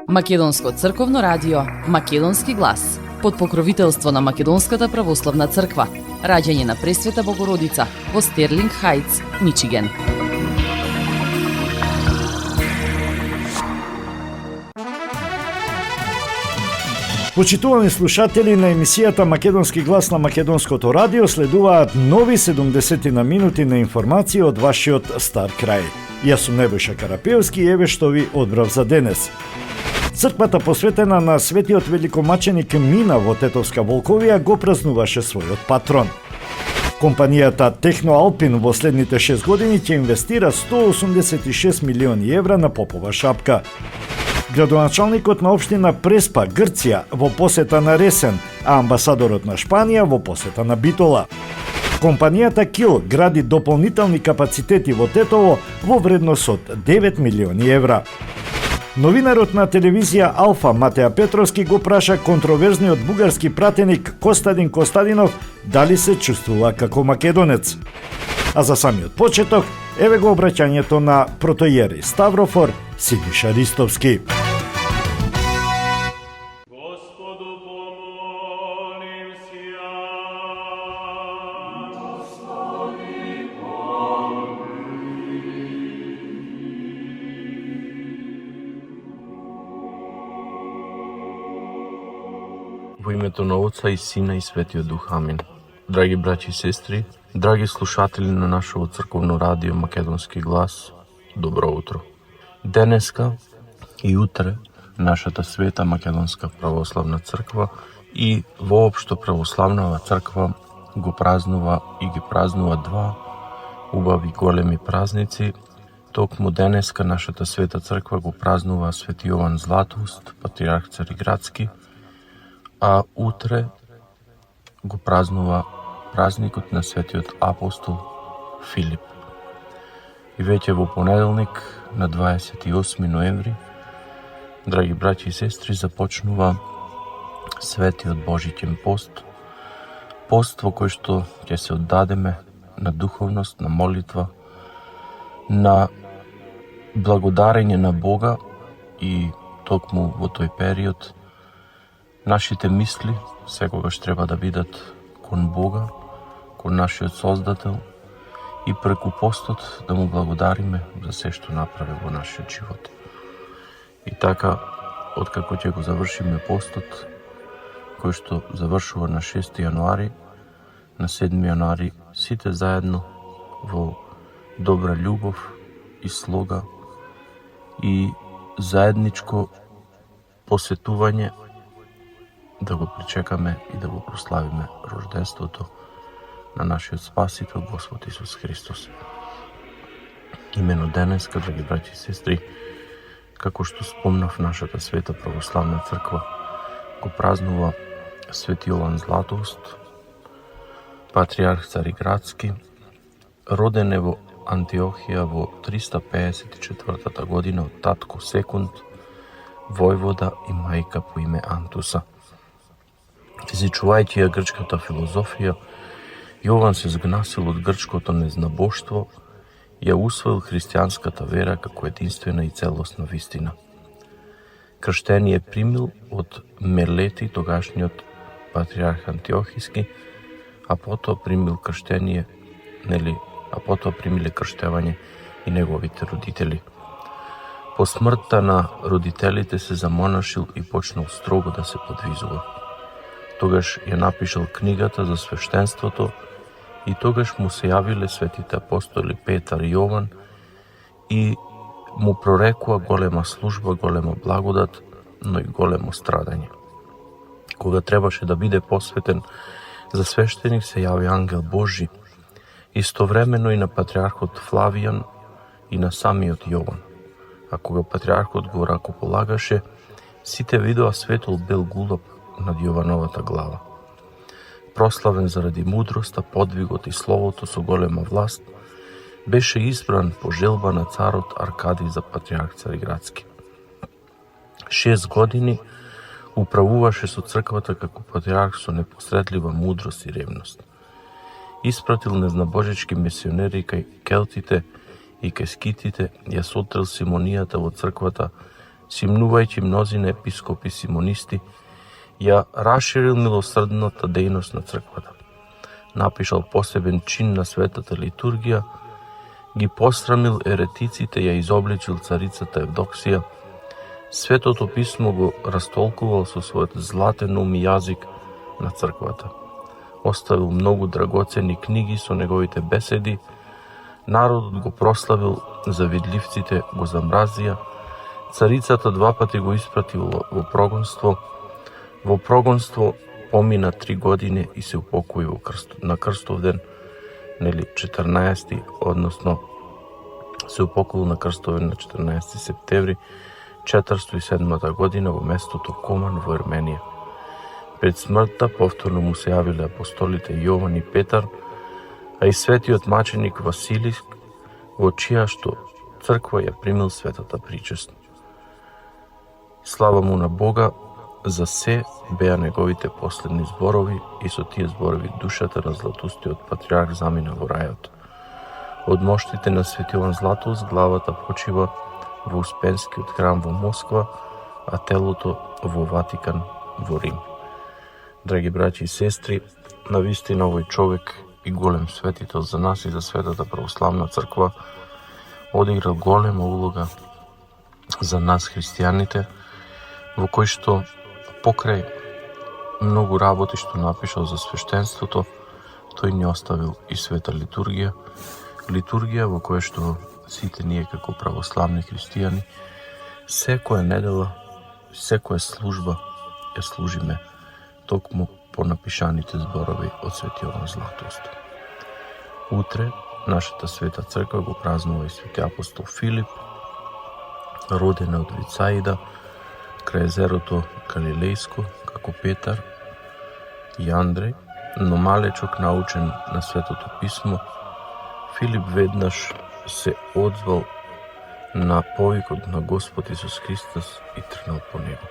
Македонско црковно радио, Македонски глас, под покровителство на Македонската православна црква. Раѓање на Пресвета Богородица во Стерлинг Хајтс, Мичиген. Почитувани слушатели на емисијата Македонски глас на Македонското радио, следуваат нови 70 на минути на информација од вашиот стар крај. Јас сум Небојша Карапевски и еве што ви одбрав за денес. Црквата посветена на светиот великомаченик Мина во Тетовска Волковија го празнуваше својот патрон. Компанијата Техноалпин во следните 6 години ќе инвестира 186 милиони евра на Попова шапка. Градоначалникот на општина Преспа, Грција, во посета на Ресен, а амбасадорот на Шпанија во посета на Битола. Компанијата Кил гради дополнителни капацитети во Тетово во вредност од 9 милиони евра. Новинарот на телевизија Алфа Матеа Петровски го праша контроверзниот бугарски пратеник Костадин Костадинов дали се чувствува како македонец. А за самиот почеток, еве го обраќањето на протоиерей Ставрофор Сидиша Ристовски. Во името на Отца и Сина и Светиот Дух. Амин. Драги браќи и сестри, драги слушатели на нашето црковно радио Македонски глас, добро утро. Денеска и утре нашата света Македонска православна црква и воопшто православнава црква го празнува и ги празнува два убави големи празници. Токму денеска нашата света црква го празнува Свети Јован Златоуст, патриарх Цариградски, а утре го празнува празникот на Светиот апостол Филип. И веќе во понеделник, на 28 ноември, драги браќи и сестри, започнува Светиот Божиќен пост. Пост во кој што ќе се оддадеме на духовност, на молитва, на благодарење на Бога и токму во тој период нашите мисли секогаш треба да бидат кон Бога, кон нашиот Создател и преку постот да му благодариме за се што направи во нашиот живот. И така, откако ќе го завршиме постот, кој што завршува на 6 јануари, на 7 јануари, сите заедно во добра љубов и слога и заедничко посетување да го причекаме и да го прославиме рожденството на нашиот Спасител Господ Исус Христос. Имено денеска, драги браќи и сестри, како што спомнав, нашата света православна црква го празнува Свети Јован Златоуст, патриарх Цариградски, роден е во Антиохија во 354 година од татко Секунд, војвода и мајка по име Антуса. Изучувајќи ја грчката филозофија, Јован се згнасил од грчкото незнабоштво, ја усвоил христијанската вера како единствена и целосна вистина. Крштение примил од Мелети, тогашниот патриарх Антиохиски, а потоа примиле крштевање и неговите родители. По смртта на родителите се замонашил и почнал строго да се подвизува. Тогаш ја напишал книгата за свештенството и тогаш му се јавиле светите апостоли Петар и Јован и му прорекува голема служба, голема благодат, но и големо страдање. Кога требаше да биде посветен за свештеник, се јави ангел Божи, истовремено и на патриархот Флавијан и на самиот Јован. А кога патриархот го ракополагаше, сите видоа светол бел гулаб над Јовановата глава. Прославен заради мудроста, подвигот и словото со голема власт, беше избран по желба на царот Аркадиј за патриарх Цариградски. 6 години управуваше со црквата како патриарх со непосредлива мудрост и ревност. Испратил незнабожечки мисионери кај келтите и кај скитите ја сотрил симонијата во црквата, симнувајќи мнозина епископи симонисти, ја расширил милосрдната дејност на црквата. Напишал посебен чин на светата литургија, ги посрамил еретиците, ја изобличил царицата Евдоксија, Светото писмо го растолкувал со својот златен ум и јазик на црквата. Оставил многу драгоцени книги со неговите беседи, народот го прославил, завидливците го замразија, царицата 2 пати го испратил во прогонство. Во прогонство помина 3 години и се упокои на крстов ден, 14, односно се упокоил на крстов ден на 14 септември 407 година во местото Коман во Ерменија. Пред смртта повторно му се јавиле апостолите Јован и Петар, а и светиот маченик Василий, во чија што црква ја примил светата причест. Слава му на Бога, за се беа неговите последни зборови и со тие зборови душата на златустиот патриарх замина во рајот. Од моштите на Свети Јован Златоуст главата почива во Успенскиот храм во Москва, а телото во Ватикан во Рим. Драги браќи и сестри, навистина овој човек и голем светител за нас и за Светата православна црква одиграл голема улога за нас христијаните, во кој што покрај многу работи што напишал за свештенството, тој ни оставил и света литургија, литургија во која што сите ние како православни христијани секоја недела, секоја служба ја служиме токму по напишаните зборови од Свети Јован Златоуст. Утре нашата света црква го празнува и свети апостол Филип, роден од Вицаида, крај езерото Галилејско, како Петар и Андреј, но малечок научен на Светото писмо, Филип веднаш се одзвал на повикот на Господ Исус Христос и тргнал по него.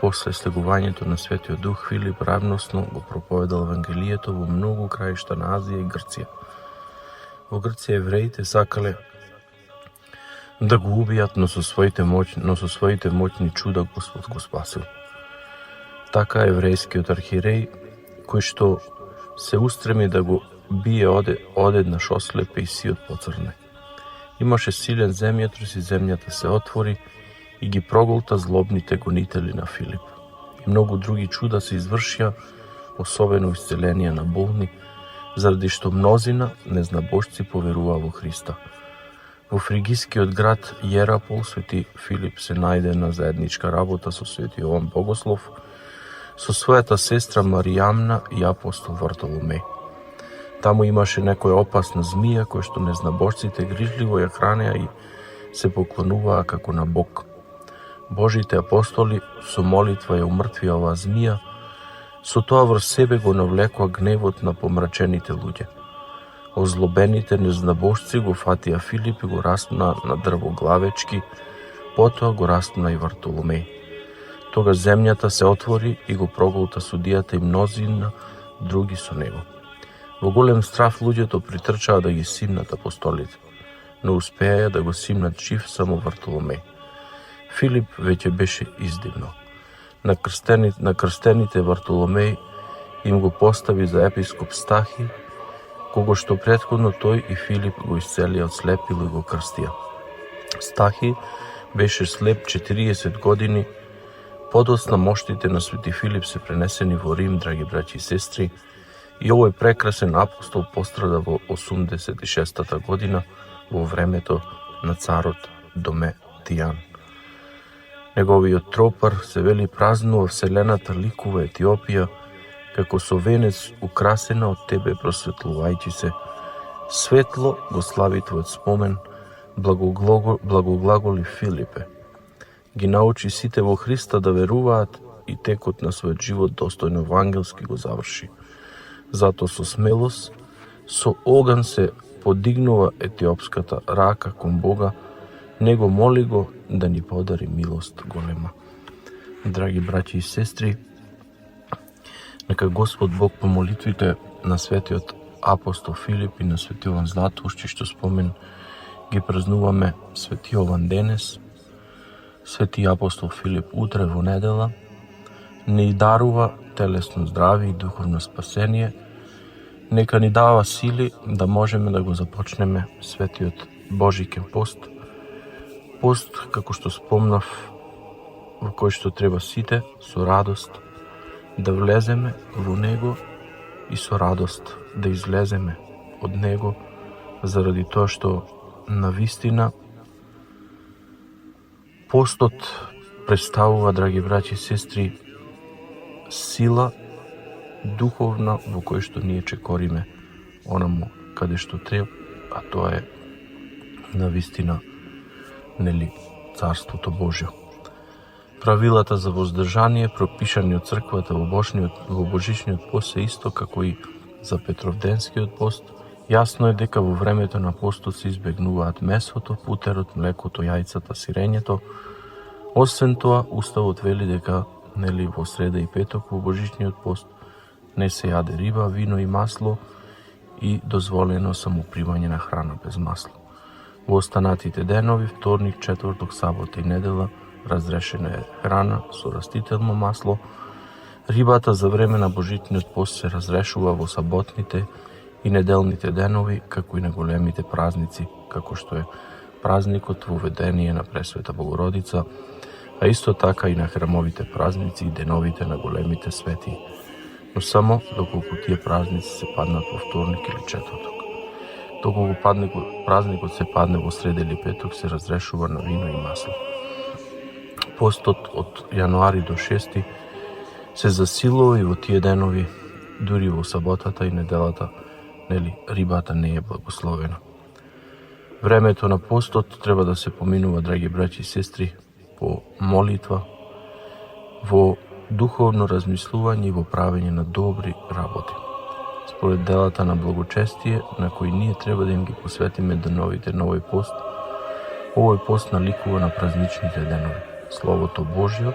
После слегувањето на Светиот Дух, Филип равносно го проповедал Евангелието во многу краишта на Азија и Грција. Во Грција евреите сакале да го убијат, но со своите моќни чуда Господ го спасил. Така еврејскиот архиереј, кој што се устреми да го бие одеднаш ослепе и сиот поцрне. Имаше силен земјотрес и земјата се отвори и ги проголта злобните гонители на Филип. И многу други чуда се извршија, особено исцеленија на болни, заради што мнозина незнабожци поверуваа во Христа. Во фригискиот град Јерапол свети Филип се најде на заедничка работа со свети Јован Богослов, со својата сестра Маријамна и апостол Вартоломеј. Таму имаше некоја опасна змија која што незнабожците грижливо ја хранеа и се поклонуваа како на Бог. Божите апостоли со молитва ја умртвија оваа змија, со тоа врз себе го навлекоа гневот на помрачените луѓе. Озлобените незнабожци го фатија Филип и го распна на дрвоглавечки, потоа го распна и Вартоломеј. Тога земјата се отвори и го проголта судијата и мнозина други со него. Во голем страф луѓето притрчаа да ги симнат апостолите, но успеа да го симнат жив само Вартоломеј. Филип веќе беше издигнал. На крстените Вартоломеј им го постави за епископ Стахи, кого што претходно тој и Филип го исцелија од слепило и го крстија. Стахи беше слеп 40 години. Подоцна моштите на свети Филип се пренесени во Рим, драги браќи и сестри, и овој прекрасен апостол пострада во 86-та година во времето на царот Дометијан. Неговиот тропар се вели празнува вселената ликува Етиопија, како со венец украсена од тебе просветлувајќи се. Светло го слави твојот спомен, благоглаголи Филипе. Ги научи сите во Христа да веруваат и текот на својот живот достојно евангелски го заврши. Зато со смелост, со оган се подигнува етиопската рака кон Бога, него моли го да ни подари милост голема. Драги браќи и сестри, нека Господ Бог по молитвите на светиот апостол Филип и на свети Јован Златоуст, што спомен ги празнуваме Свети Јован денес, Свети апостол Филип утре во недела, ни дарува телесно здраве и духовно спасение, нека ни дава сили да можеме да го започнеме светиот Божикен пост, пост, како што спомнав, во кој што треба сите со радост да влеземе во него и со радост да излеземе од него, заради тоа што навистина постот представува, драги браќи и сестри, сила духовна во кој што ние чекориме онаму каде што треба, а тоа е навистина, нели, Царството Божјо. Правилата за воздржание пропишани од црквата во божичниот пост се исто како и за Петровденскиот пост. Јасно е дека во времето на постот се избегнуваат месото, путерот, млекото, јајцата, сирењето. Освен тоа, Уставот вели дека, нели, во среда и петок во божичниот пост не се јаде риба, вино и масло и дозволено самопримање на храна без масло. Во останатите денови, вторник, четврток, сабота и недела, разрешена е храна со растително масло. Рибата за време на божичниот пост се разрешува во саботните и неделните денови, како и на големите празници, како што е празникот во Введение на Пресвета Богородица, а исто така и на храмовите празници и деновите на големите свети, но само доколку тие празници се паднат во вторник или четврток. Доколку празникот се падне во среда или петок, се разрешува на вино и масло. Постот од јануари до 6 се засилува и во тие денови, дури во саботата и неделата, нели, рибата не е благословена. Времето на постот треба да се поминува, драги браќи и сестри, во молитва, во духовно размислување и во правење на добри работи. Според делата на благочестие, на кои ние треба да им ги посветиме деновите на овој пост, овој пост наликува на празничните денови. Словото Божјо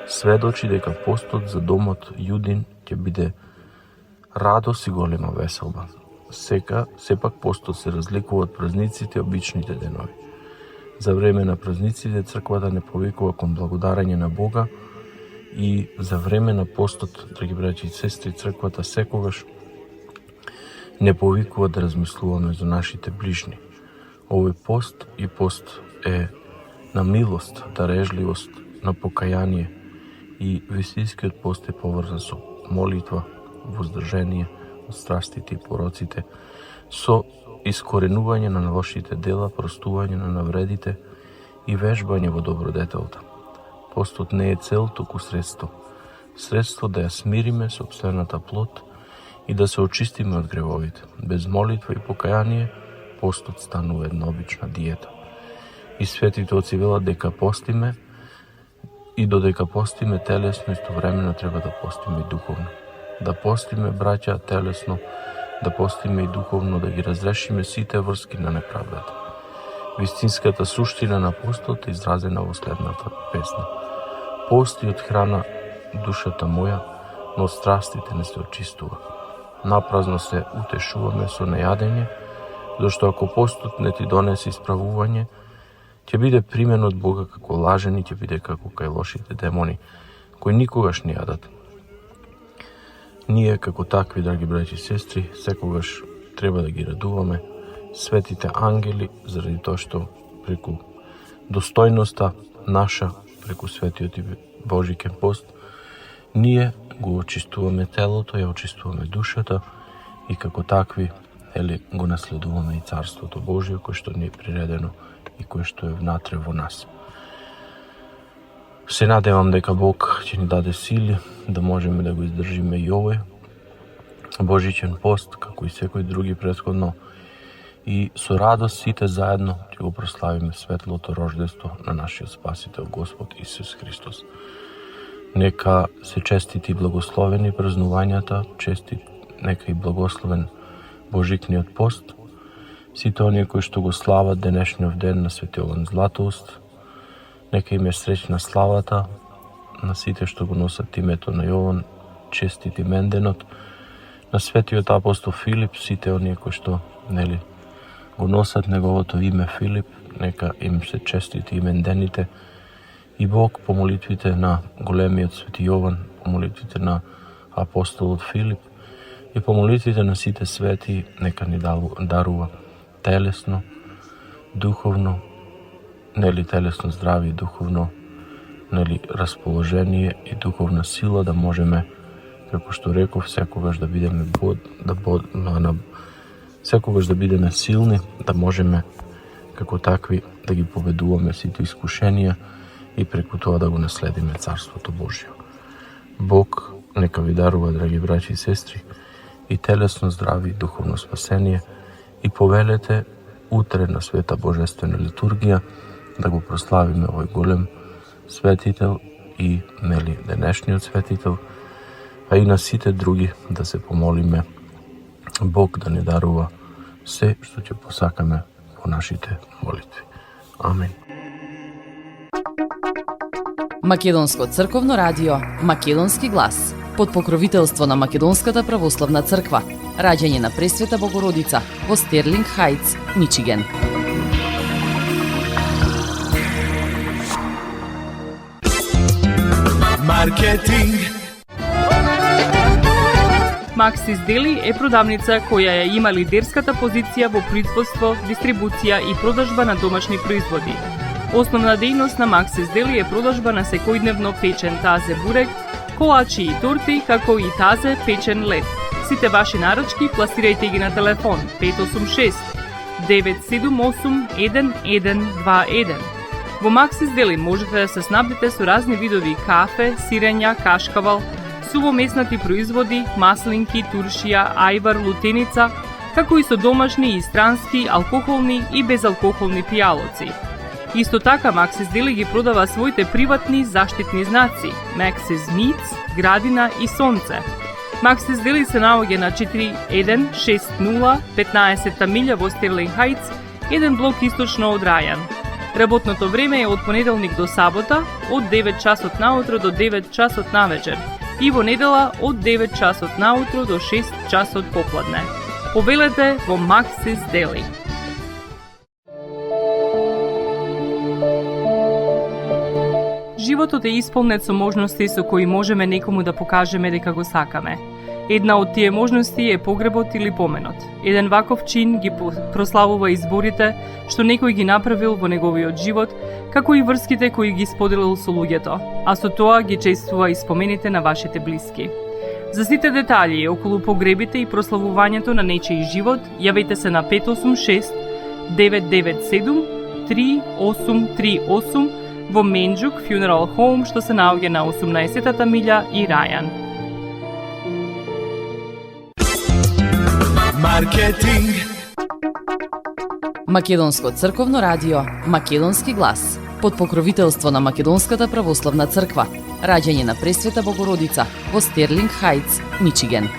сведочи дека постот за домот јудин ќе биде радост и голема веселба. Сепак постот се разликува од празниците и обичните денови. За време на празниците црквата не повикува кон благодарење на Бога и за време на постот, драги браќи и сестри, црквата секогаш не повикува да размислуваме за нашите ближни. Овој пост и пост е на милост, дарежливост, на покаяние и вистинскиот пост е поврзан со молитва, воздржение од страстите и пороците, со искоренување на лошите дела, простување на навредите и вежбање во добродетелта. Постот не е цел, туку средство. Средство да ја смириме сопствената плот и да се очистиме од гревовите. Без молитва и покаяние, постот станува една обична диета. И светите оци велат дека постиме и додека постиме телесно, истовремено треба да постиме и духовно. Да постиме, браќа, телесно, да постиме и духовно, да ги разрешиме сите врски на неправдата. Вистинската суштина на постот е изразена во следната песна. Пости од храна душата моја, но од страстите не се очистува. Напразно се утешуваме со нејадење, зашто ако постот не ти донесе исправување, ќе биде примен од Бога како лажен и ќе биде како кај лошите демони, кои никогаш не јадат. Ние, како такви, драги браќи и сестри, секогаш треба да ги радуваме светите ангели, заради тоа што преку достојноста наша, преку светиот и Божикен пост, ние го очистуваме телото, ја очистуваме душата и како такви, го наследуваме и Царството Божие, кој што ни е приредено и кој што е внатре во нас. Се надевам дека Бог ќе ни даде сили да можеме да го издржиме и овој Божичен пост, како и секој други претходно, и со радост сите заедно ќе го прославиме светлото рождество на нашиот Спасител Господ Исус Христос. Нека се честити и благословени празнувањата, нека и благословен Божикниот пост, сите оние кои што го слават денешниот ден на Свети Јован Златоуст, нека им е среќна славата на сите што го носат името на Јован, честит имен денот, на Светиот апостол Филип, сите оние кои што, го носат неговото име Филип, нека им се честити имендените, и Бог по молитвите на големиот свети Јован, по молитвите на апостолот Филип и по молитвите на сите свети, нека ни дарува телесно, духовно, телесно здравие, духовно расположение и духовна сила, да можеме, како што реков, секогаш да бидеме секогаш да бидеме силни, да можеме како такви да ги победуваме сите искушенија и преку тоа да го наследиме Царството Божјо. Бог нека ви дарува, драги браќи и сестри, и телесно здравие, и духовно спасение, и повелете утре на Света Божествена литургија да го прославиме овој голем светител и денешниот светител, а и на сите други да се помолиме Бог да ни дарува се што ќе посакаме во нашите молитви. Амин. Македонско црковно радио Македонски глас, под покровителство на Македонската православна црква, раѓање на Пресвета Богородица во Стерлинг Хајтс, Мичиген. Маркетинг. Максис Дели е продавница која ја има лидерската позиција во производство, дистрибуција и продажба на домашни производи. Основна дејност на Максис Дели е продажба на секојдневно печен тазе бурек, колачи и торти, како и тазе печен лед. Сите ваши нарачки пласирајте ги на телефон 586 978 1121. Во Максис Дели можете да се снабдите со разни видови кафе, сирења, кашкавал, сувомеснати производи, маслинки, туршија, ајвар, лутеница, како и со домашни и странски, алкохолни и безалкохолни пијалоци. Исто така Максис Дели ги продава своите приватни заштитни знаци Максис Meats, Градина и Сонце. Максис Дели се наоѓа на 4160 15-та милја во Стерлинг Хајтс, еден блок источно од Рајан. Работното време е од понеделник до сабота, од 9 часот наутро до 9 часот навечер и во недела од 9 часот наутро до 6 часот попладне. Повелете во Максис Дели. Животот е исполнет со можности со кои можеме некому да покажеме дека го сакаме. Една од тие можности е погребот или поменот. Еден ваков чин ги прославува изборите што некој ги направил во неговиот живот, како и врските кои ги споделил со луѓето, а со тоа ги чествува и спомените на вашите блиски. За сите детали околу погребите и прославувањето на нечиј живот, јавете се на 586 997 3838 во Менџук Funeral Home, што се наоѓа на 18-та милја и Рајан. Маркетинг. Македонско црковно радио Македонски глас, под покровителство на Македонската православна црква, раѓање на Пресвета Богородица во Стерлинг Хајтс, Мичиген.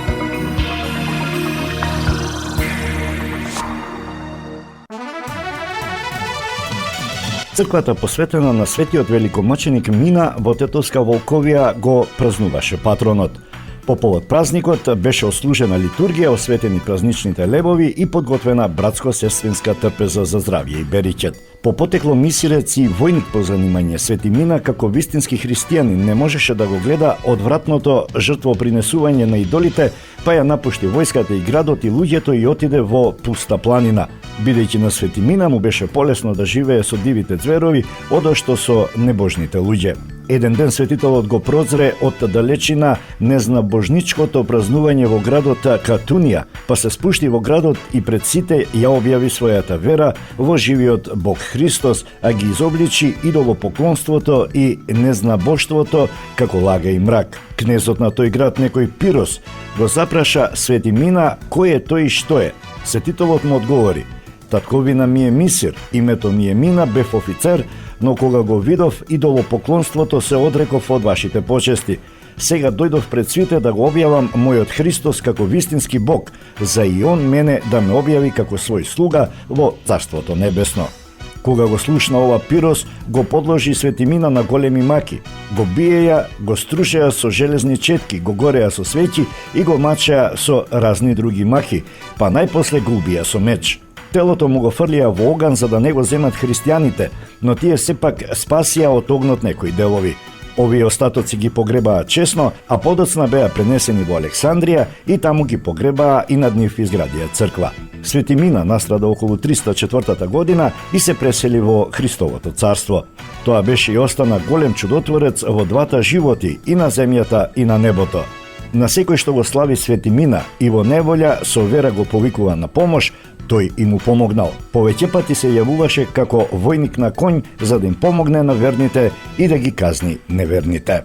Црквата посветена на светиот великомученик Мина во Тетовска Волковија го празнуваше патронот. По повод празникот беше ослужена литургија, осветени празничните лебови и подготвена братско-сестринска трпеза за здравје и беричет. По потекло мисирец и војник по занимање, Свети Мина како вистински христијанин не можеше да го гледа одвратното жртвопринесување на идолите, па ја напушти војската и градот и луѓето и отиде во пуста планина. Бидејќи на Свети Мина му беше полесно да живее со дивите зверови, одошто со небожните луѓе. Еден ден светителот го прозре од далечина незнабожничкото празнување во градот Катунија, па се спушти во градот и пред сите ја објави својата вера во живиот Бог Христос, а ги изобличи идолопоклонството и незнабоштвото како лага и мрак. Кнезот на тој град, некој Пирос, го запраша Свети Мина кој е тој и што е. Светителот му одговори: татковина ми е Мисир, името ми е Мина, бев офицер, но кога го видов идолопоклонството се одреков од вашите почести. Сега дојдов пред свите да го објавам мојот Христос како вистински Бог, за и он мене да ме објави како свој слуга во Царството Небесно. Кога го слушна ова Пирос, го подложи Свети Мина на големи маки. Го биеја, го струшеа со железни четки, го гореа со свеќи и го мачеа со разни други маки, па најпосле го убија со меч. Телото му го фрлија во оган за да не го земат христијаните, но тие сепак спасија од огнот некои делови. Овие остатоци ги погребаа чесно, а подоцна беа пренесени во Александрија и таму ги погребаа и над нив изградија црква. Свети Мина настрада околу 304 година и се пресели во Христовото царство. Тоа беше и остана голем чудотворец во двата животи, и на земјата и на небото. На секој што го слави Свети Мина и во неволја со вера го повикува на помош, тој и му помогнал. Повеќе пати се јавуваше како војник на конј за да им помогне на верните и да ги казни неверните.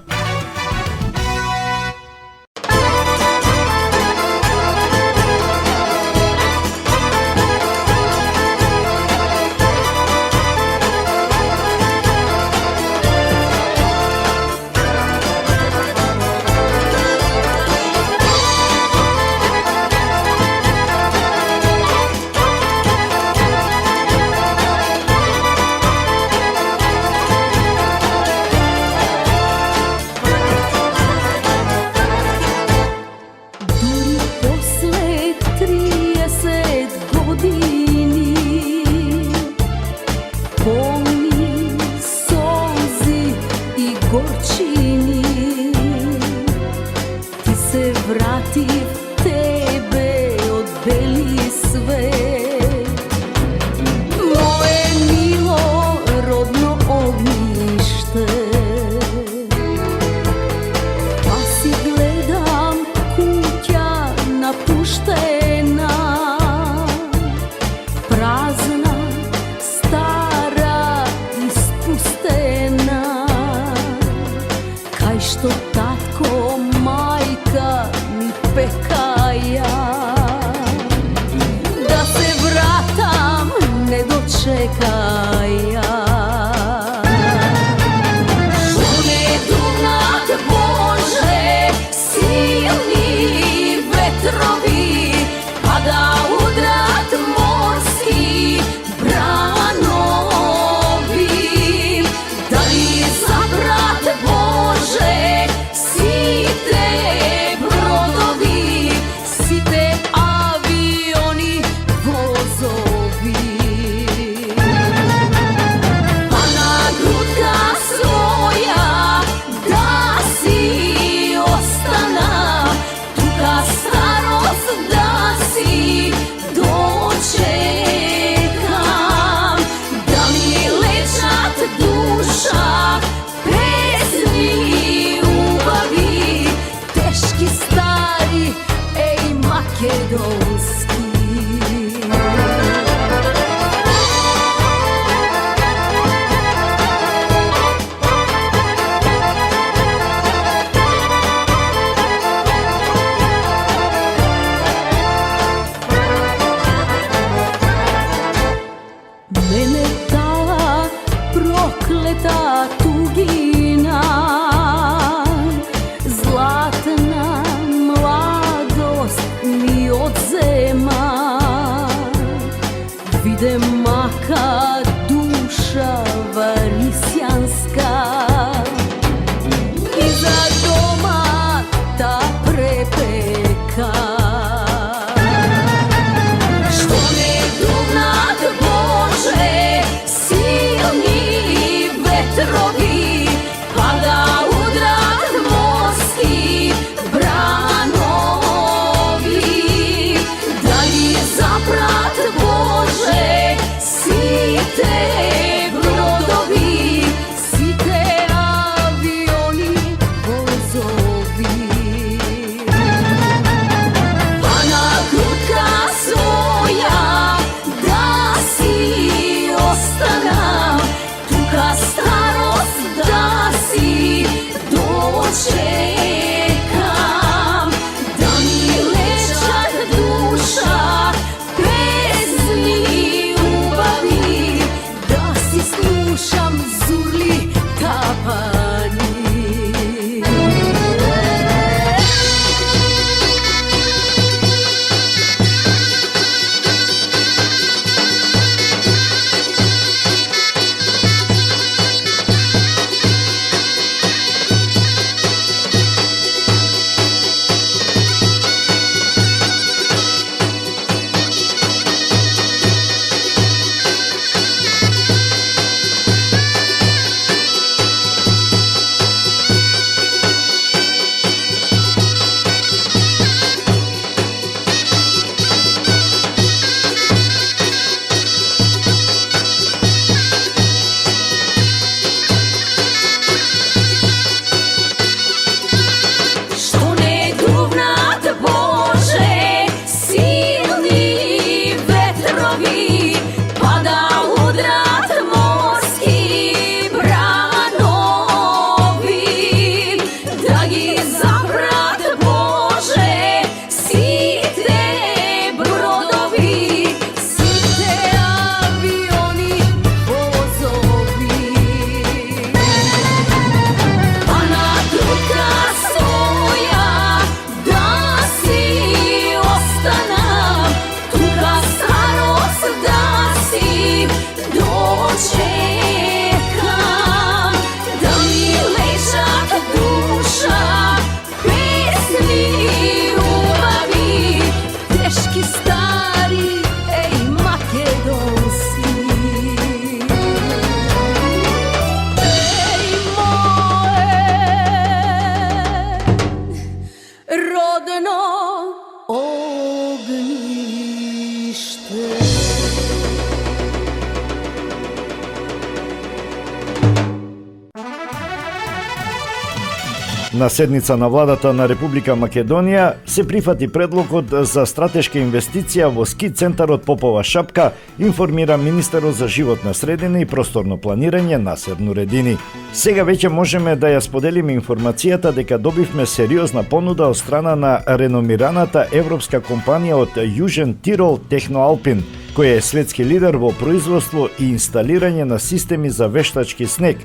На седница на владата на Република Македонија се прифати предлогот за стратешка инвестиција во ски центарот Попова шапка, информира министерот за животна средина и просторно планирање Насер Нуредини. Сега веќе можеме да ја споделиме информацијата дека добивме сериозна понуда од страна на реномираната европска компанија од Јужен Тирол Техноалпин, која е светски лидер во производство и инсталирање на системи за вештачки снег,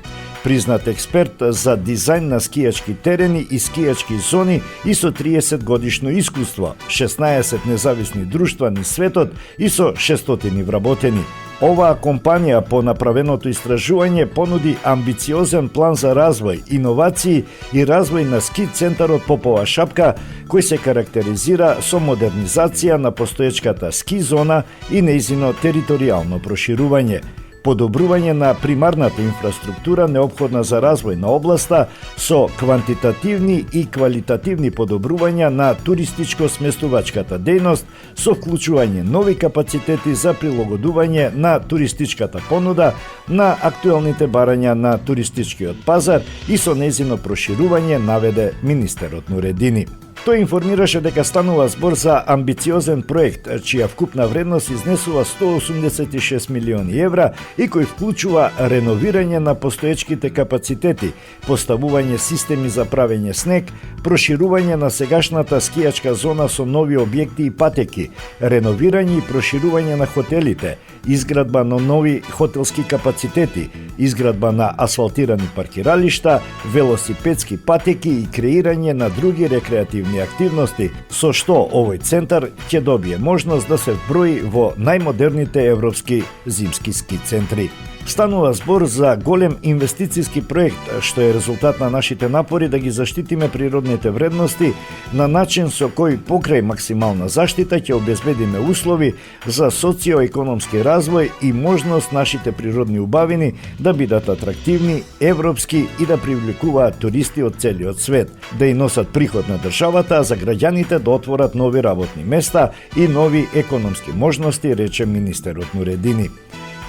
признат експерт за дизајн на скијачки терени и скијачки зони и со 30 годишно искуство, 16 независни друштва низ светот и со 600 вработени. Оваа компанија по направеното истражување понуди амбициозен план за развој, иновации и развој на ски центарот Попова шапка, кој се карактеризира со модернизација на постоечката ски зона и нејзино територијално проширување, подобрување на примарната инфраструктура неопходна за развој на областа со квантитативни и квалитативни подобрувања на туристичко-сместувачката дејност со вклучување нови капацитети за прилагодување на туристичката понуда на актуелните барања на туристичкиот пазар и со нејзино проширување, наведе министерот Нуредини. Тој информираше дека станува збор за амбициозен проект, чија вкупна вредност изнесува 186 милиони евра и кој вклучува реновирање на постоечките капацитети, поставување системи за правење снег, проширување на сегашната скијачка зона со нови објекти и патеки, реновирање и проширување на хотелите, изградба на нови хотелски капацитети, изградба на асфалтирани паркиралишта, велосипедски патеки и креирање на други рекреативни активности, со што овој центар ќе добие можност да се вброи во најмодерните европски зимски ски центри. Станува збор за голем инвестицијски проект, што е резултат на нашите напори да ги заштитиме природните вредности на начин со кој покрај максимална заштита ќе обезбедиме услови за социоекономски развој и можност нашите природни убавини да бидат атрактивни, европски и да привлекуваат туристи од целиот свет, да и носат приход на државата, а за граѓаните да отворат нови работни места и нови економски можности, рече министерот Нуредини.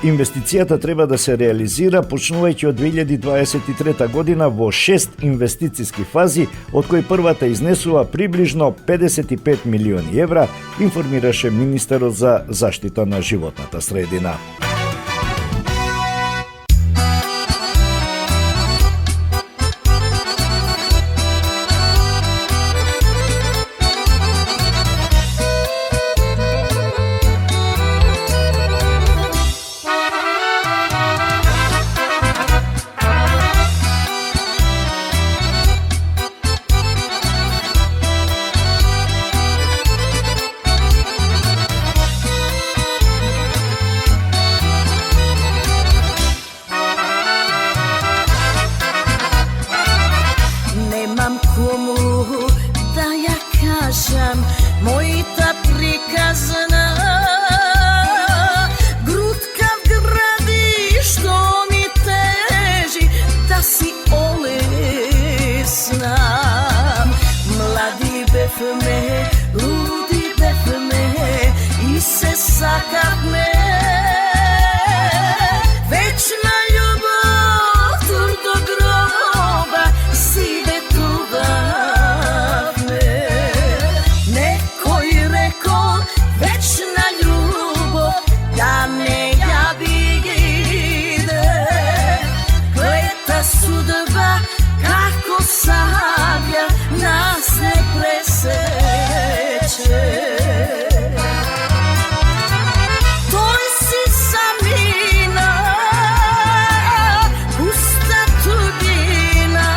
Инвестицијата треба да се реализира почнувајќи од 2023 година во 6 инвестициски фази, од кои првата изнесува приближно 55 милиони евра, информираше министерот за заштита на животната средина. Мојта приказна грудка гради што ми тежи да си олесна. Млади бевме, луди бевме и се сакавме. Вечна љубов тур до гроба си ветувавме. Вечна љубов да не ја биде, клета судба како сабја нас не пресече. Тој си самина, пуста тугина,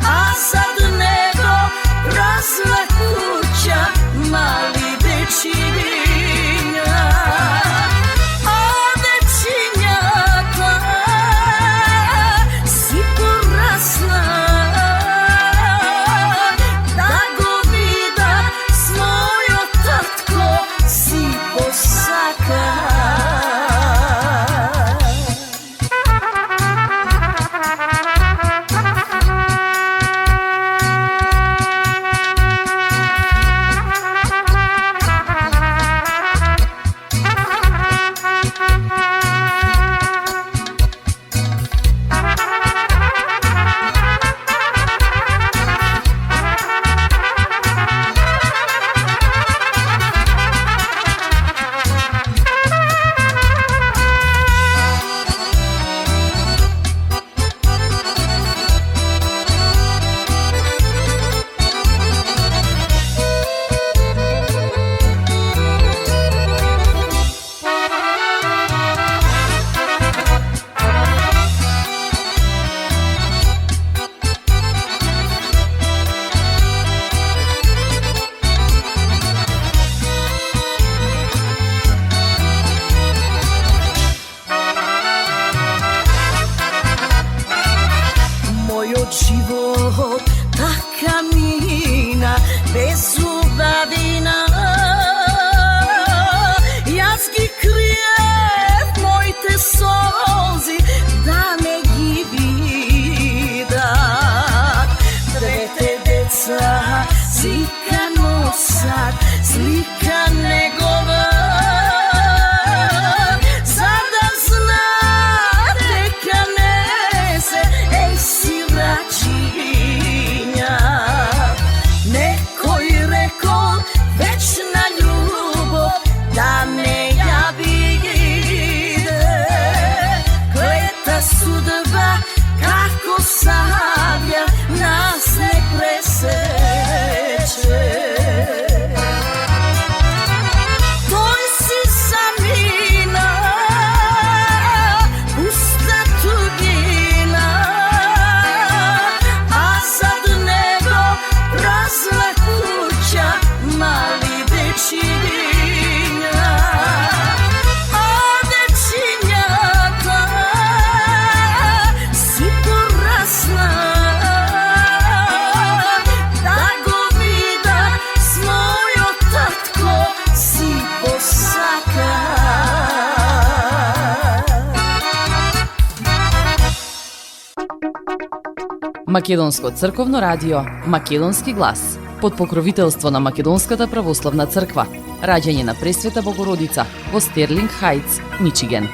а зад него празна куќа, мали дечиња, а дечињата Život taka mina bez ubavina. Jazgi krijev mojte solzi da ne gibida. Dvete deca slika nosak, slika negova. Zada znate kanese, ej siračinja. Neko je rekao večna ljubav da ne javide. Kleta sudba kako savja nas ne preseče. Toj si samina, pusta tugina, a sad nego prazna kuća, mali dečinja. A dečinjata si porasla, da go vida s mojo tatko si posaka. Македонско црковно радио, Македонски глас, под покровителство на Македонската православна црква, раѓање на Пресвета Богородица во Стерлинг Хајтс, Мичиген.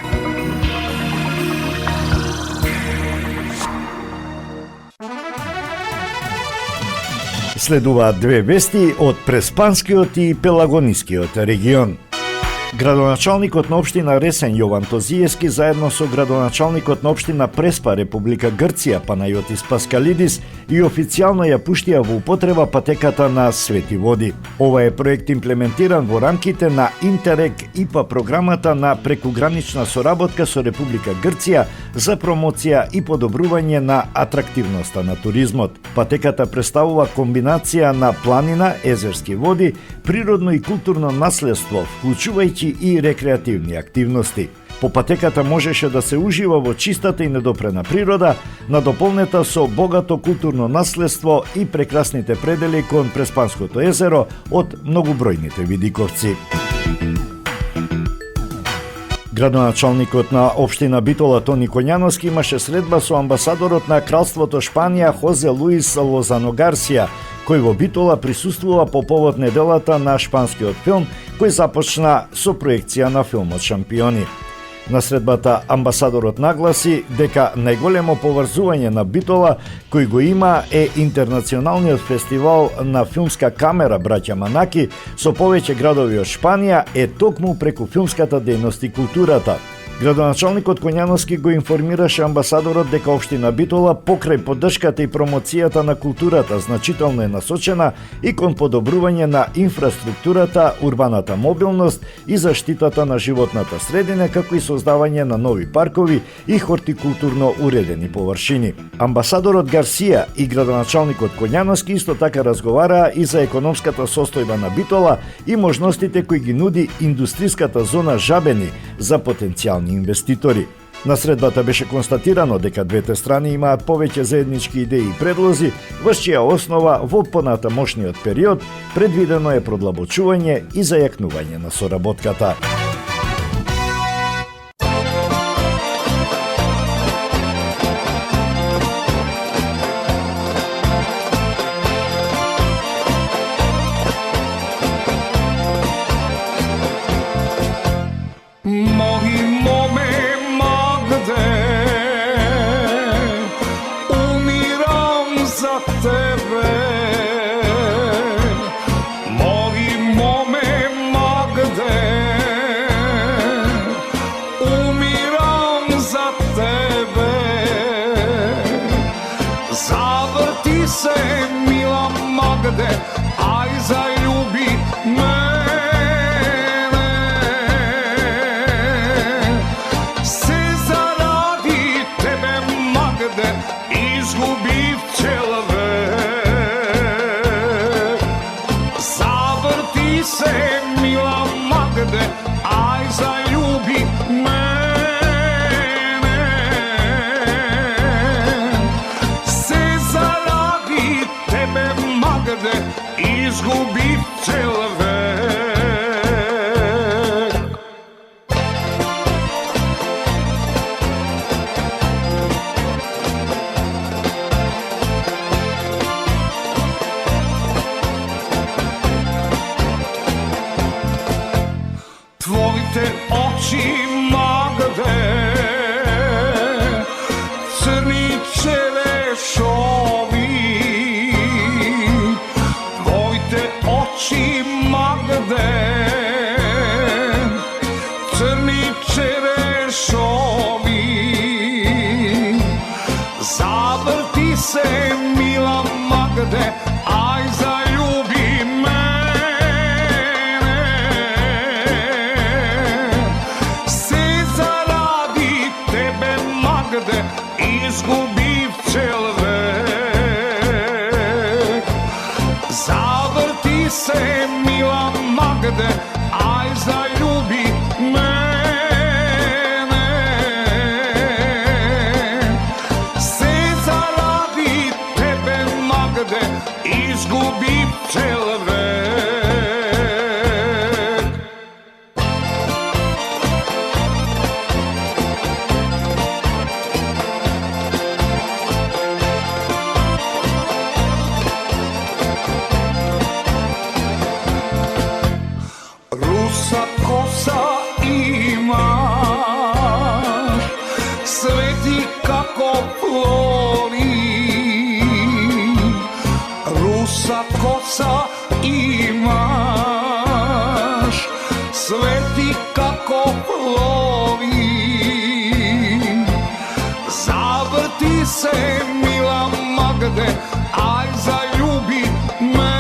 Следуваат две вести од Преспанскиот и Пелагонискиот регион. Градоначалникот на општина Ресен Јован Тозиевски заедно со градоначалникот на општина Преспа, Република Грција Панајотис Паскалидис и официјално ја пуштија во употреба патеката на Свети води. Ова е проект имплементиран во рамките на Интерек ИПА програмата на прекугранична соработка со Република Грција за промоција и подобрување на атрактивноста на туризмот. Патеката представува комбинација на планина, езерски води, природно и културно наследство, вклучувајќи и рекреативни активности. По патеката можеше да се ужива во чистата и недопрена природа, надополнета со богато културно наследство и прекрасните предели кон Преспанското езеро од многобројните видиковци. Градоначалникот на општина Битола Тони Коњановски имаше средба со амбасадорот на Кралството Шпанија Хозе Луис Лозано Гарсија, кој во Битола присуствува по повод неделата на шпанскиот филм, кој започна со проекција на филмот Шампиони. На средбата амбасадорот нагласи дека најголемо поврзување на Битола кој го има е интернационалниот фестивал на филмска камера браќа Манаки со повеќе градови од Шпанија е токму преку филмската дејност и културата. Градоначалникот Коњановски го информираше амбасадорот дека општина Битола покрај поддршката и промоцијата на културата значително е насочена и кон подобрување на инфраструктурата, урбаната мобилност и заштитата на животната средина, како и создавање на нови паркови и хортикултурно уредени површини. Амбасадорот Гарсија и градоначалникот Коњановски исто така разговараа и за економската состојба на Битола и можностите кои ги нуди индустриската зона Жабени за потенцијални инвеститори. На средбата беше констатирано дека двете страни имаат повеќе заеднички идеи и предлози, врз чија основа во понатамошниот период предвидено е продлабочување и зајакнување на соработката. Aj zaljubi mene, se zaradi tebe Magde izgubив čelve. Zavrti se mila Magde, aj zaljubi mene, se čerešovi, tvojte oči Magde, crni čerešovi, zavrti se mila Magde, aj zaljubi mene, se zaradi tebe Magde izgubi cel vek. Zavrti se mila Magde, aj zaljubi mene, se zaradi tebe Magde izgubi cel vek. Rusa kosa imaš, sveti kako plori. Rusa kosa imaš, sveti kako plori. Zavrti se mila Magde, aj zaljubi mene,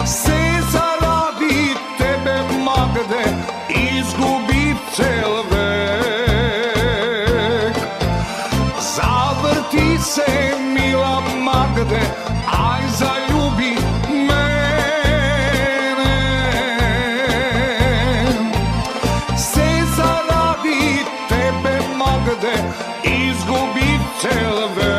se zaradi tebe Magde izgubi cel vek. Zavrti se mila Magde, aj zaljubi mene, se zaradi tebe Magde izgubi cel vek.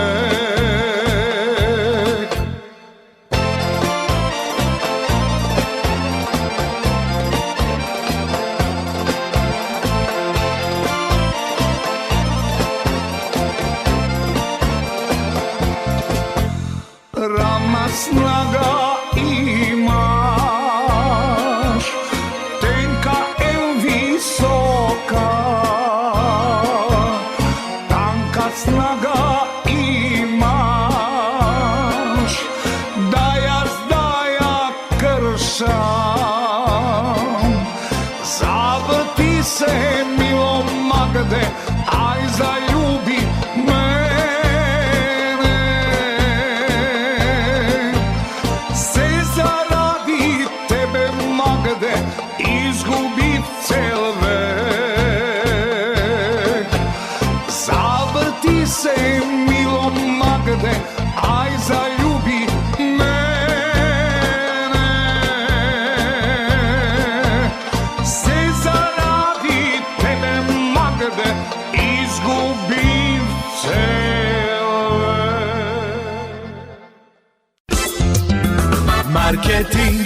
Rama snaga imaš, tenka visoka, tanka snaga imaš, da ja kršam. Zavrti se milo Magde, aj zaljubi mene, se zaradi tebe Magde izgubi cel vek. Zavrti se milo Magde, aj zaljubi mene, se zaradi tebe Magde izgubi cel vek. Marketing.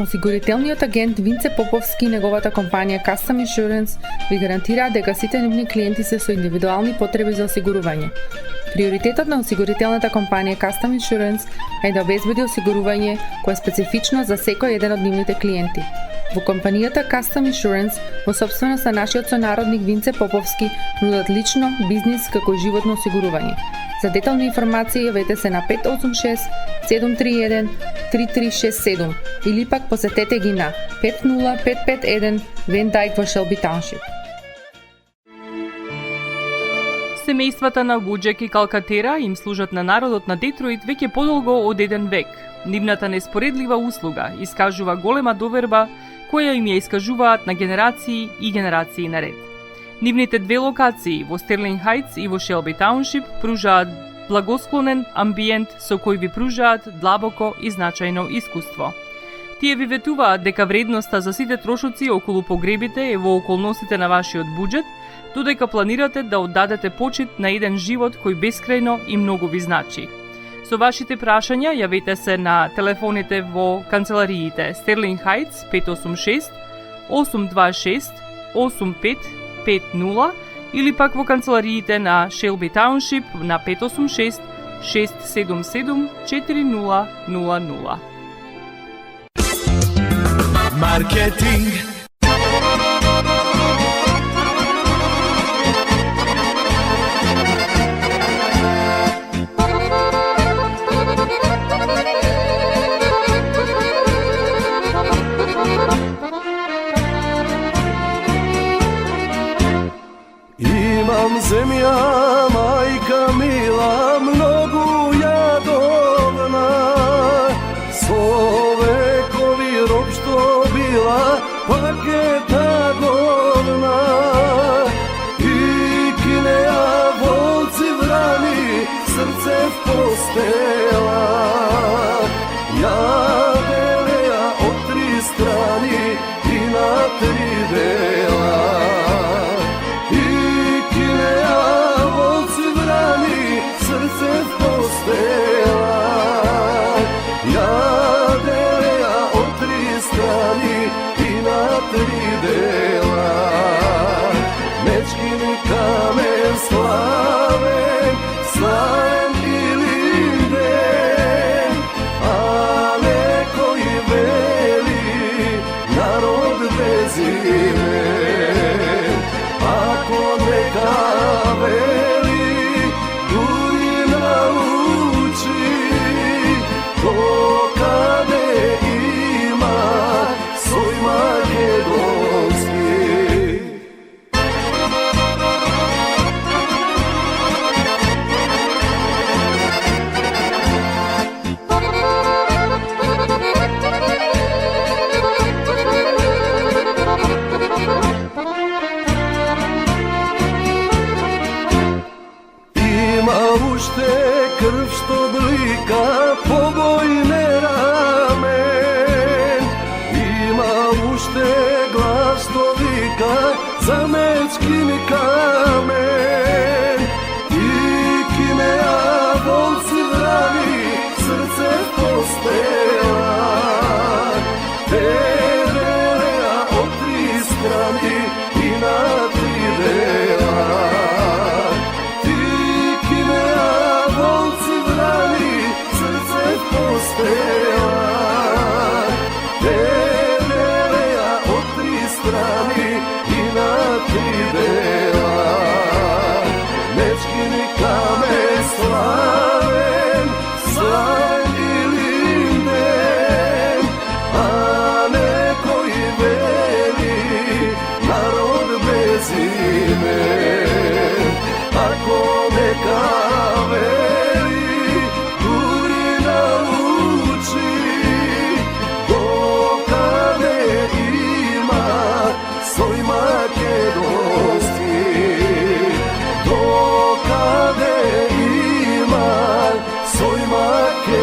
Осигурителниот агент Винце Поповски и неговата компанија Custom Insurance ви гарантираат дека сите нивни клиенти се со индивидуални потреби за осигурување. Приоритетот на осигурителната компанија Custom Insurance е да обезбеди осигурување кое е специфично за секој еден од нивните клиенти. Во компанијата Custom Insurance, во собственост на нашиот сонародник Винце Поповски, нудат лично, бизнис како и животно осигурување. За детални информации јавете се на 586 731 3367 или пак посетете ги на 50551 Van Dyke во Shelby Township. Семејствата на Вуџек и Калкатера им служат на народот на Детройт веќе подолго од еден век. Нивната неспоредлива услуга искажува голема доверба која им ја искажуваат на генерации и генерации наред. Нивните две локации во Стерлинг Хајтс и во Шелби Тауншип пружаат благосклонен амбиент со кој ви пружаат длабоко и значајно искуство. Тие ви ветуваат дека вредноста за сите трошоци околу погребите е во околностите на вашиот буџет, додека планирате да оддадете почит на еден живот кој бескрајно и многу ви значи. Со вашите прашања јавете се на телефоните во канцелариите Стерлинг Хајтс 586 826 8550 или пак во канцелариите на Shelby Township на 586 677 4000. Маркетинг. Imam zemlja, majka mila, mnogo jadovna, sovekovi rob što bila, paketa govna. I kineja volci vrani, srce v postela, jadeja od tri strani i na tri dela. Srce postela, jadeja od tri strani i na tri dela. Mečkini kamen slaven, slaven i linden, a neko i veli narod bez imen. Ako neka veli to kade ima svoj makedonski. Ima ušte krv što blika pobojne ramen, ima ušte glas što vika za mečkini kamen. I kineja volci vrani, srce postela, tereja od tri strani i na tri dela. Postela, tereja od tri strani i na tri dela. Mečkini kamen slaven, slaven i linden, a neko i veli narod bez imen. Ako neka veli svoj makedonski, dokade ima svoj makedonski.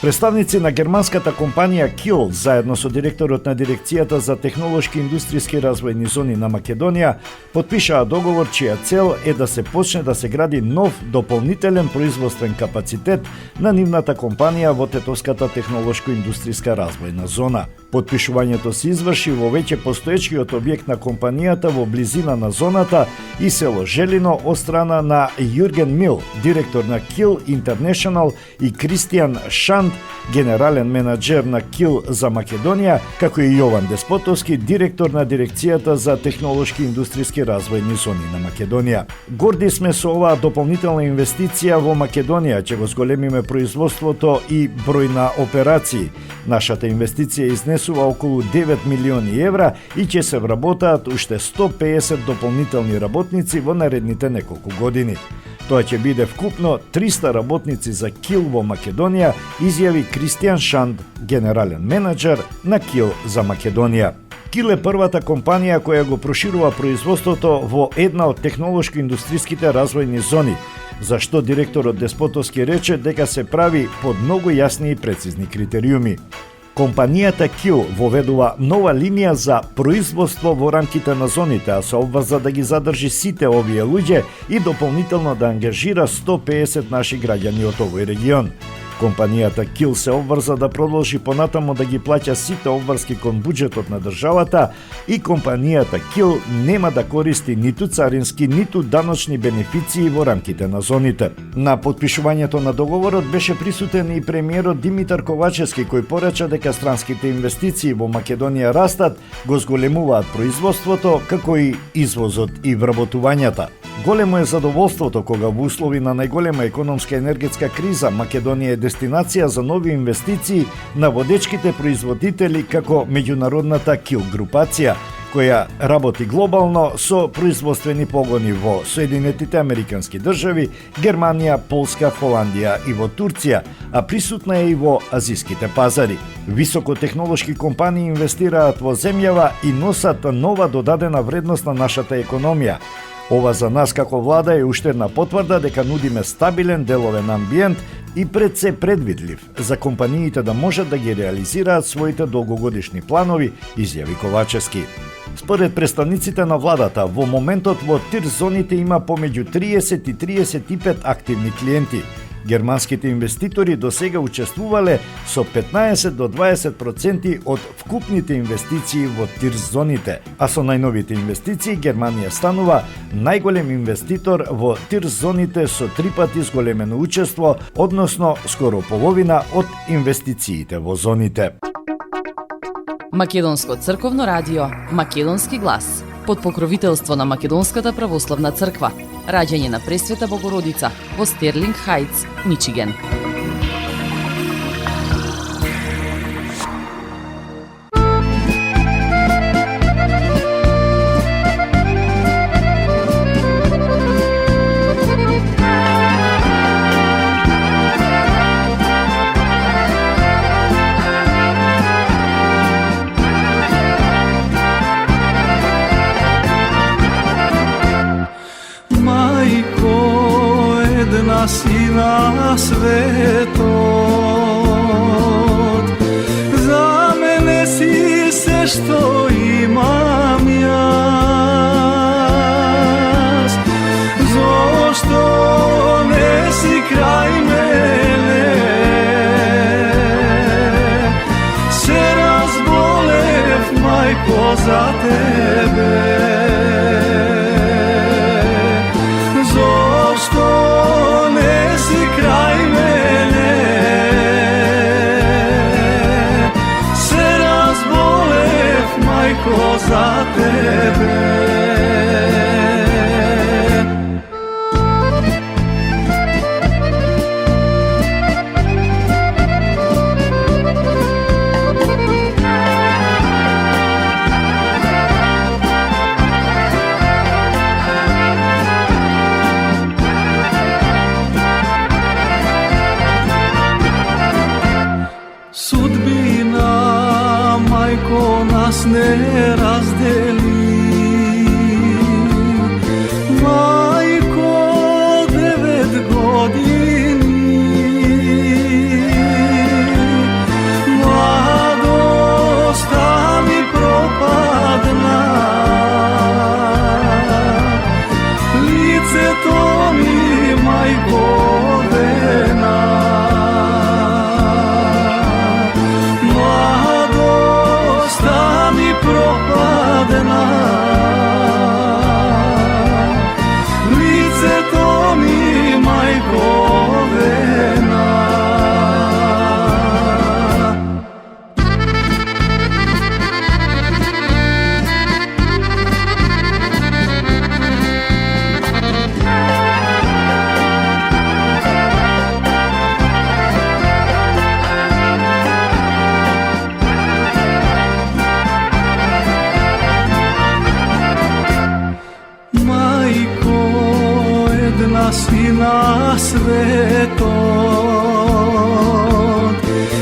Представници на германската компанија KIL заедно со директорот на дирекцијата за технолошки и индустријски развојни зони на Македонија потпишаа договор чија цел е да се почне да се гради нов дополнителен производствен капацитет на нивната компанија во Тетовската технолошко-индустријска развојна зона. Потпишувањето се изврши во веќе постоечкиот објект на компанијата во близина на зоната и село Желино од страна на Јурген Мил, директор на KIL International, и Кристијан Шанд, генерален менаџер на KIL за Македонија, како и Јован Деспотовски, директор на дирекцијата за технолошки и индустријски развојни зони на Македонија. Горди сме со оваа дополнителна инвестиција во Македонија, ќе го зголемиме производството и број на операции. Нашата инвестиција изнесува околу 9 милиони евра и ќе се вработаат уште 150 дополнителни работници во наредните неколку години. Тоа ќе биде вкупно 300 работници за KIL во Македонија, изјави Кристијан Шанд, генерален менаџер на KIL за Македонија. KIL е првата компанија која го проширува производството во една од технолошко-индустријските развојни зони, за што директорот Деспотовски рече дека се прави под многу јасни и прецизни критериуми. Компанијата KIL воведува нова линија за производство во рамките на зоните, а се обврза да ги задржи сите овие луѓе и дополнително да ангажира 150 наши граѓани од овој регион. Компанијата Кил се обврза да продолжи понатаму да ги плаќа сите обврски кон буџетот на државата и компанијата Кил нема да користи ниту царински, ниту даночни бенефиции во рамките на зоните. На потпишувањето на договорот беше присутен и премиерот Димитар Ковачевски, кој порача дека странските инвестиции во Македонија растат, го зголемуваат производството, како и извозот и вработувањата. Големо е задоволството кога во услови на најголема економска енергетска криза Македонија е дестинација за нови инвестиции на водечките производители како меѓународната Кил групација, која работи глобално со производствени погони во Соединетите Американски држави, Германија, Полска, Холандија и во Турција, а присутна е и во азиските пазари. Високотехнолошки компании инвестираат во земјава и носат нова додадена вредност на нашата економија. Ова за нас како влада е уште една потврда дека нудиме стабилен деловен амбиент и пред се предвидлив за компаниите да можат да ги реализираат своите долгогодишни планови, изјави Ковачевски. Според представниците на владата, во моментот во ТИР зоните има помеѓу 30 и 35 активни клиенти. Германските инвеститори до сега учествувале со 15 до 20% од вкупните инвестиции во ТИР зоните, а со најновите инвестиции Германија станува најголем инвеститор во ТИР зоните со 3 пати зголемено учество, односно скоро половина од инвестициите во зоните. Македонско црковно радио, Македонски глас, под покровителство на Македонската православна црква. Раѓање на Пресвета Богородица во Стерлинг Хајтс, Мичиген. си на светот, за мене си се што имам јас. Зошто не си крај мене? Се разболев, мајко, за тебе. Зошто крај мене? Се разболев, мајко, за тебе. Не раздели, мајко, 9 години, младоста ми пропадна, лицето ми, мајко, вена. Пропадена, лицето ми, мајко, вена. Си на светот,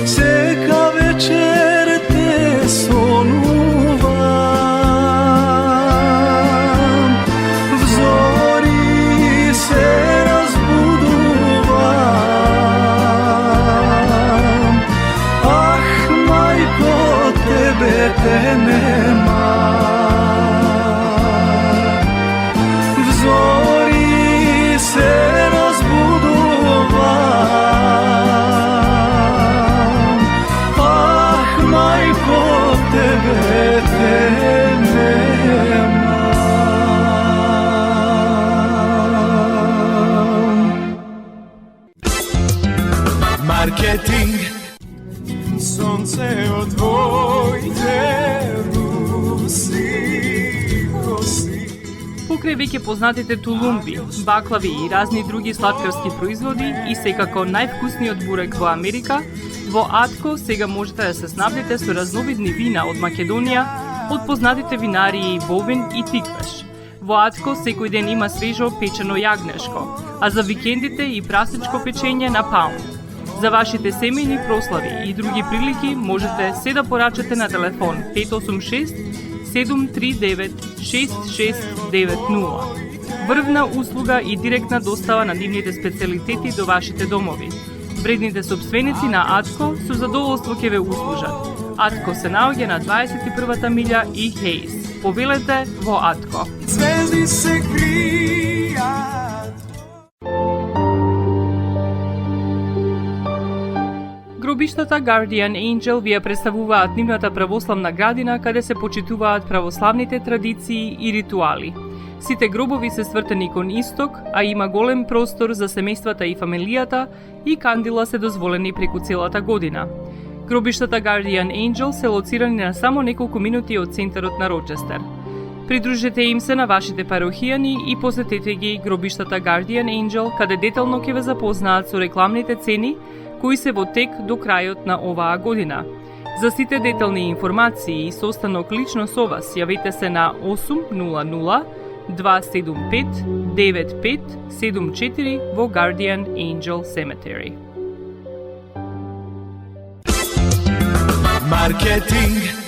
сека вечер те сонувам, взори се разбудувам. Ах, мајко, тебе те нема. Се разбудувам, Покрај веќе познатите тулумби, баклави и разни други сладкарски производи и секако највкусниот бурек во Америка, во Атко сега можете да се снабдите со разновидни вина од Македонија, од познатите винарии Бовин и Тиквеш. Во Атко секој ден има свежо печено јагнешко, а за викендите и прасничко печење на паунд. За вашите семејни прослави и други прилики можете се да порачате на телефон 586 739 6690. Врвна услуга и директна достава на нивните специјалитети до вашите домови. Вредните собственици на Атко со задоволство ќе ве услужат. Атко се наоѓа на 21-та милја и Хейс. Повелете во Атко. Звезди се кријат. Гробиштата Guardian Angel ви ја представуваат нивната православна градина каде се почитуваат православните традиции и ритуали. Сите гробови се свртени кон исток, а има голем простор за семејствата и фамилијата и кандила се дозволени преку целата година. Гробиштата Guardian Angel се лоцирани на само неколку минути од центарот на Рочестер. Придружете им се на вашите парохијани и посетете ги гробиштата Guardian Angel, каде детално ќе ве запознаат со рекламните цени кои се во тек до крајот на оваа година. За сите детални информации и состанок лично со вас, јавете се на 800 275 9574 во Guardian Angel Cemetery. Маркетинг.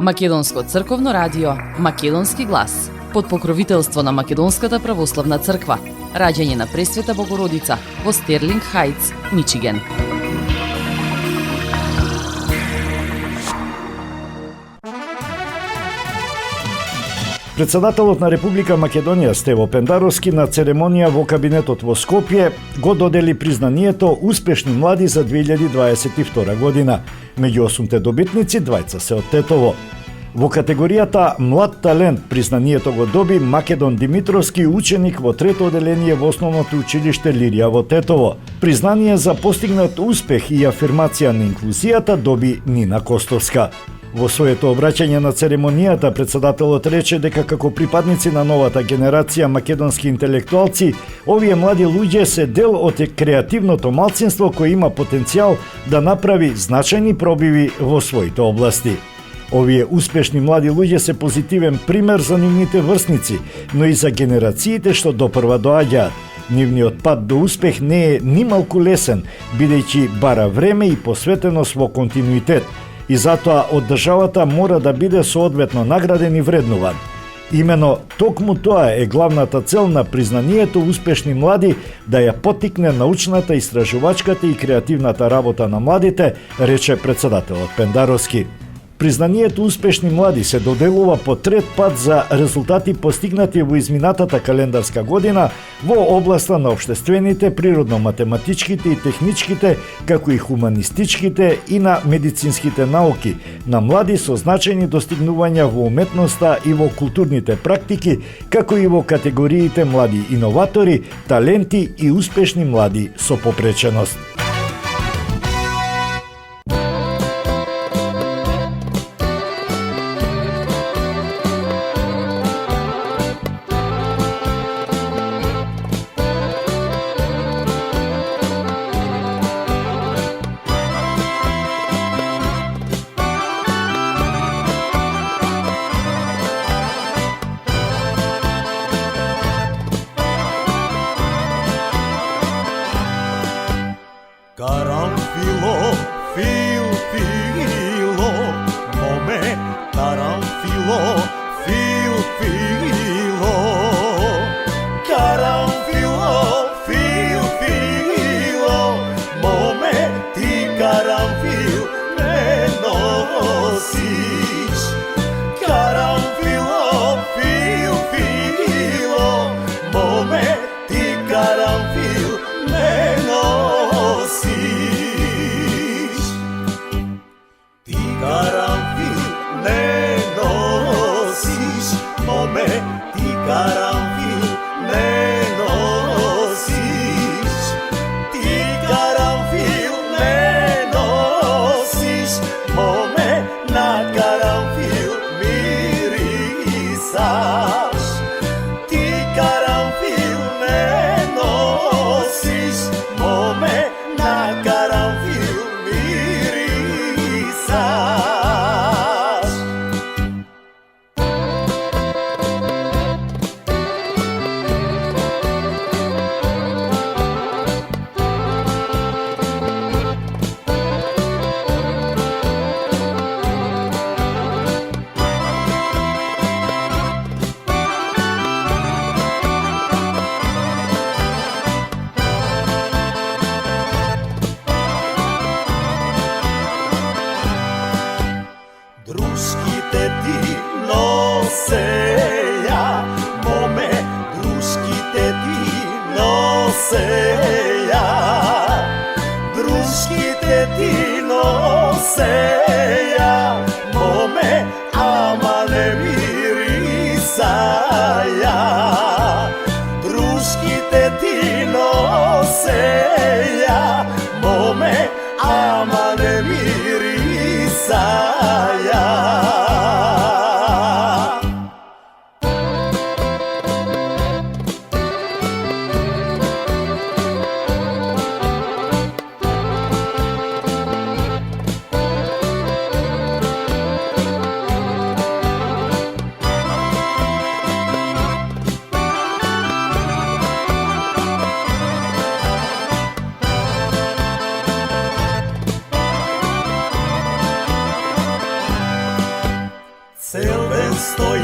Македонско црковно радио, Македонски глас, под покровителство на Македонската православна црква, раѓање на Пресвета Богородица во Стерлинг Хајтс, Мичиген. Председателот на Република Македонија Стево Пендаровски на церемонија во кабинетот во Скопје го додели признанието Успешни млади за 2022 година. Меѓу 8 добитници, двајца се од Тетово. Во категоријата Млад талент признанието го доби Македон Димитровски, ученик во трето оделение во основното училиште Лирија во Тетово. Признание за постигнат успех и афирмација на инклузијата доби Нина Костовска. Во своето обраќање на церемонијата, председателот рече дека како припадници на новата генерација македонски интелектуалци, овие млади луѓе се дел од креативното малцинство кој има потенцијал да направи значајни пробиви во своите области. Овие успешни млади луѓе се позитивен пример за нивните врсници, но и за генерациите што допрва доаѓаат. Нивниот пат до успех не е ни малку лесен, бидејќи бара време и посветеност во континуитет. И затоа од државата мора да биде соодветно награден и вреднуван. Имено токму тоа е главната цел на признанието Успешни млади, да ја поттикне научната, истражувачката и креативната работа на младите, рече председателот Пендаровски. Признанието Успешни млади се доделува по трет пат за резултати постигнати во изминатата календарска година во областа на општествените, природно-математичките и техничките, како и хуманистичките и на медицинските науки, на млади со значајни достигнувања во уметноста и во културните практики, како и во категориите млади иноватори, таленти и успешни млади со попреченост. Karanfilo, filo, mome, karanfilo, filo. Karanfilo, filo, mome, ti karanfil ne nosiš. Karanfilo, filo, mome, ti karanfil ne nosiš. Ti karanfil ne nosiš, mome, ti karanfil ne nosiš. Ti karanfil ne nosiš, mome, na karanfil mirisaš. Ti karanfil ne nosiš, mome, na karanfil mirisaš. Друшките ти носелја, моме, друшките ти носелја. Друшките ти носелја, моме, ама не мирисаја. Друшките ти носелја, моме, ама не мирисаја.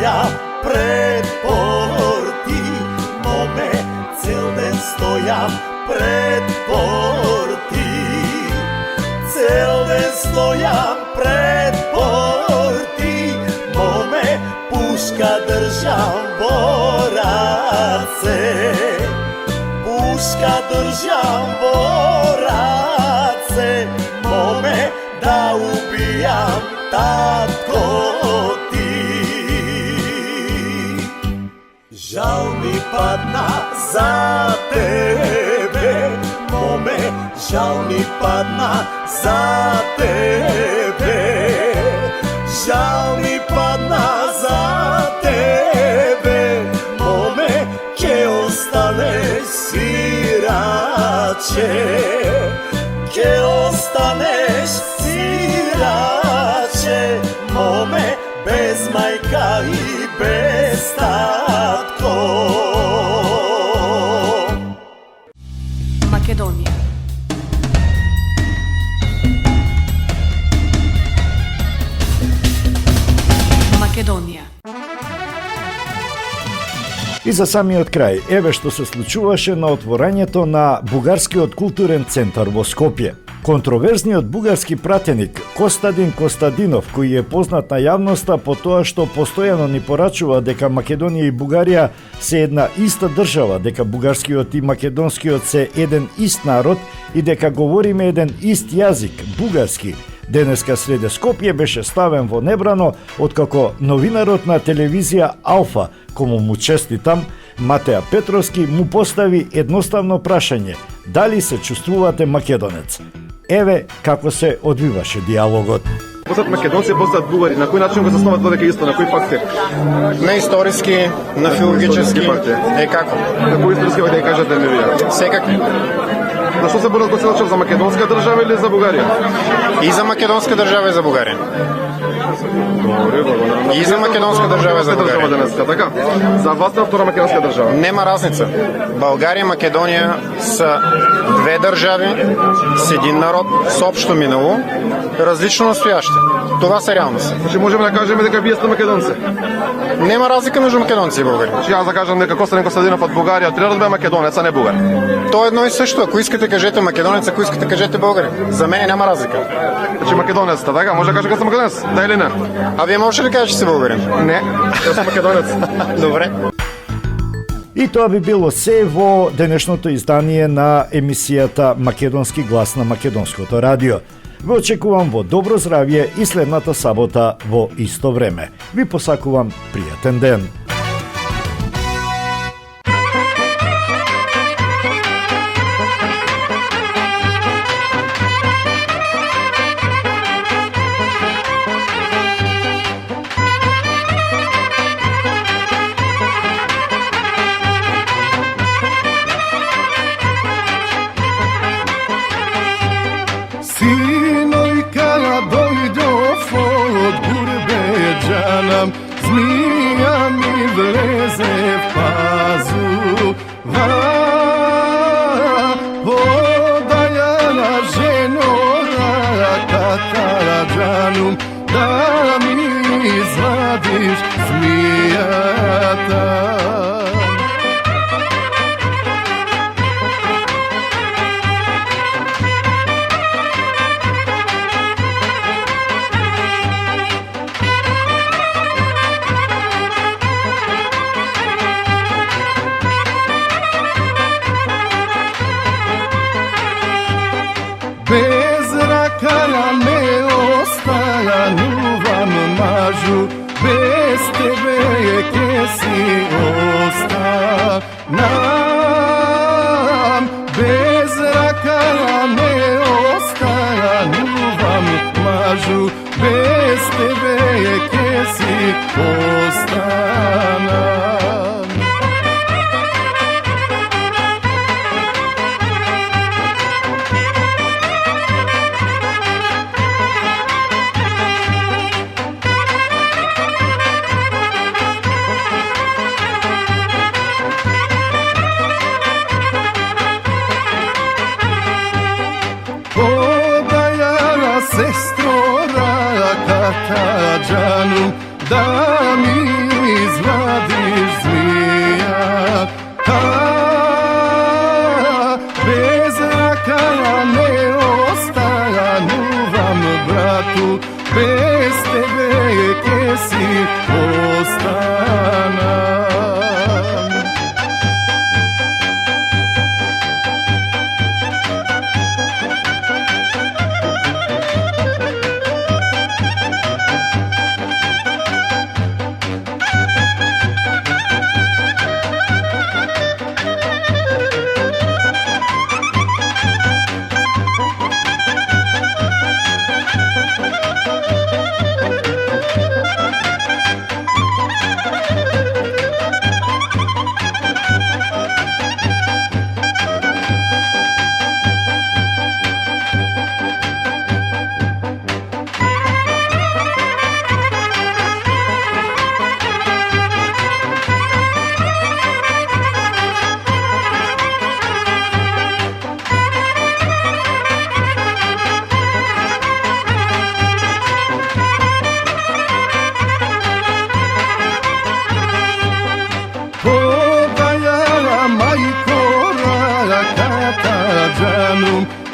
стоям пред порти, моме, цел ден стоям пред порти, цел ден стоям пред порти, моме, пушка држам во раце, пушка држам во раце, моме, да убијам татко ти. Жал ми падна за тебе, моме, жал ми падна за тебе, жал ми падна за тебе, моме, ке останеш сираче, ке останеш сираче, моме, без мајка и без татко. Македонија. Македонија. И за самиот крај, еве што се случуваше на отворањето на Бугарскиот културен центар во Скопје. Контроверзниот бугарски пратеник Костадин Костадинов, кој е познат на јавноста по тоа што постојано ни порачува дека Македонија и Бугарија се една иста држава, дека бугарскиот и македонскиот се еден ист народ и дека говориме еден ист јазик, бугарски, денеска среде Скопје беше ставен во небрано откако новинарот на телевизија Алфа, кому му честитам, Матеа Петровски, му постави едноставно прашање: дали се чувствувате македонец? Еве како се одвиваше диалогот. Постат македонци, постат бугари. На кој начин го заснуват додека исто? На кој факти? На историски, на филологически. Како? На кој историски да ја кажете ми вие? Секакви. На што се борат го селачев, за македонска држава или за Бугарија? И за македонска држава и за Бугарија. И за македонска држава и за Бугарија. Денеска, така? За вас на втора македонска држава? Нема разница. Българија и Македонија се две држави, с един народ, с општо минало, различно настојаште. Това се реалност. Значи можеме да кажеме дека вие сте македонци? Нема разлика меѓу македонци и бугари. Значи јас да кажам дека Костадин Костадинов од Бугарија треба да биде македонец, а не бугар. Тоа е едно и сушто. Ако искате кажете македонец, ако искате кажете българин. За мене нема разлика. Значи македонец, така? Може да кажа дека сте македонец? Да или не? А вие можете ли кажете, че сте българин? Не, јас сум македонец. Добре. И тоа би било се во денешното издание на емисијата Македонски глас на Македонското радио. Ве очекувам во добро здравје и следната сабота во исто време. Ви посакувам пријатен ден. Синој каја дојдов од Гурбеџанам, zmiја ми влезе в пазува. Подаја жено Катараџанум, да ми извадиш zmiјата. Без ракаја не останувам мажу, без тебе ке си останам. Без ракаја не останувам мажу, без тебе ке си останам. Sestro Katađanu, da mi ostanam.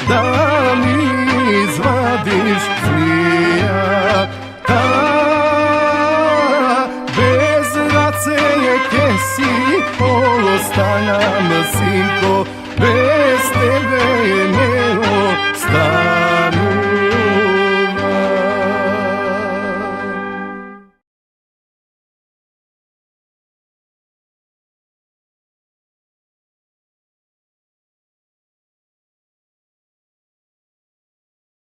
Da mi izvadiš zmija, bez race je kesi, ostanam sinko.